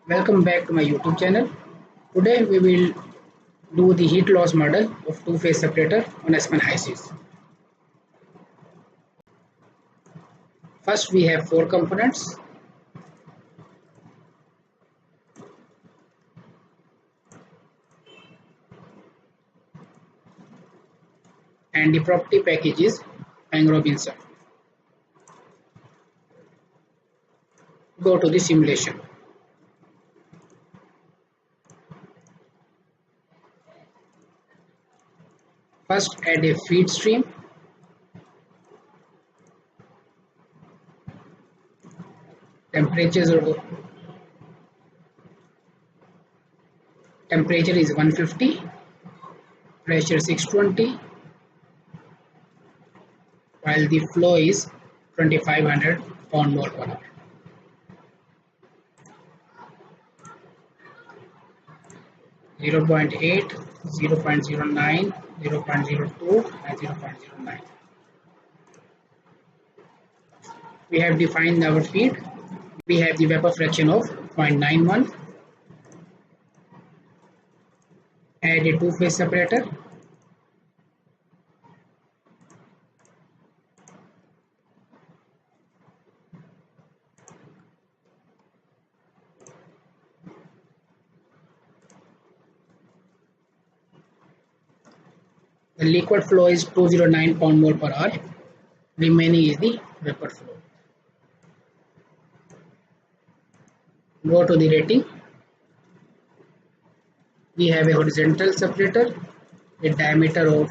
Welcome back to my YouTube channel. Today we will do the heat loss model of two-phase separator on Aspen HYSYS. First we have four components. And the property package is Robinson. Go to the simulation. First add a feed stream. Temperature is 150, pressure 620, while the flow is 2500 pound-mole per hour. Zero 0.8, 0.09, 0.02 and 0.09. We have defined our feed. We have the vapor fraction of 0.91. Add a two-phase separator. The liquid flow is 209 pound-mole per hour. Remaining is the vapor flow. Go to the rating. We have a horizontal separator with diameter of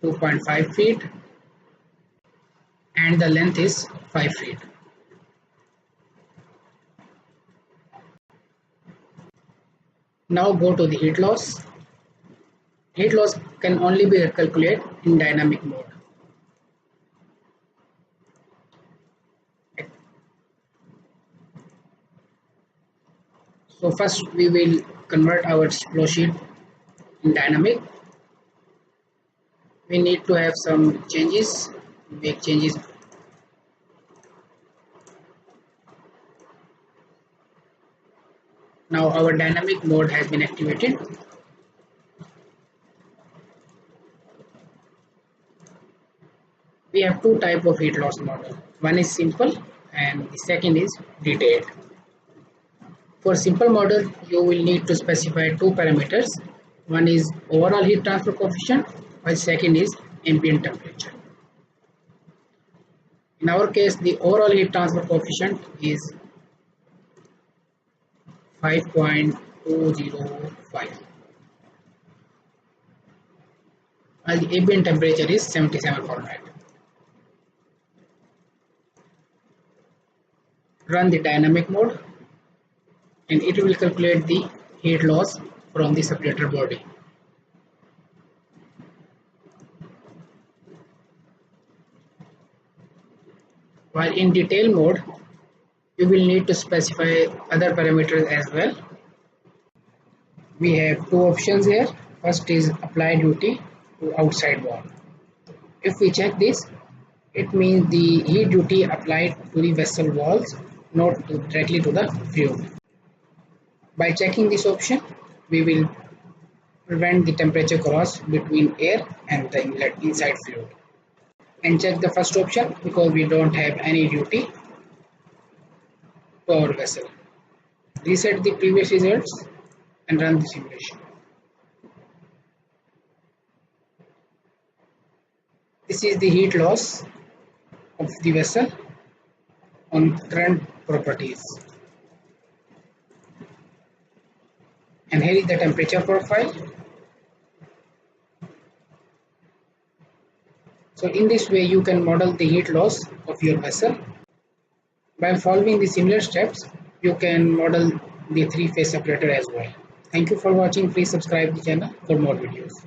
2.5 feet and the length is 5 feet. Now go to the heat loss. Heat loss can only be calculated in dynamic mode. So first we will convert our flow sheet in dynamic. We need to have some changes, make changes. Now our dynamic mode has been activated. We have two types of heat loss model. One is simple and the second is detailed. For simple model, you will need to specify two parameters. One is overall heat transfer coefficient, while second is ambient temperature. In our case, the overall heat transfer coefficient is 5.205, while the ambient temperature is 77 Fahrenheit. Run the dynamic mode and it will calculate the heat loss from the separator body. While in detail mode, you will need to specify other parameters as well. We have two options here. First is apply duty to outside wall. If we check this, it means the heat duty applied to the vessel walls, not directly to the fuel. By checking this option, we will prevent the temperature cross between air and the inlet inside fluid. And check the first option because we don't have any duty to our vessel. Reset the previous results and run the simulation. This is the heat loss of the vessel on current properties. And here is the temperature profile. So in this way you can model the heat loss of your vessel. By following the similar steps, you can model the three-phase separator as well. Thank you for watching. Please subscribe the channel for more videos.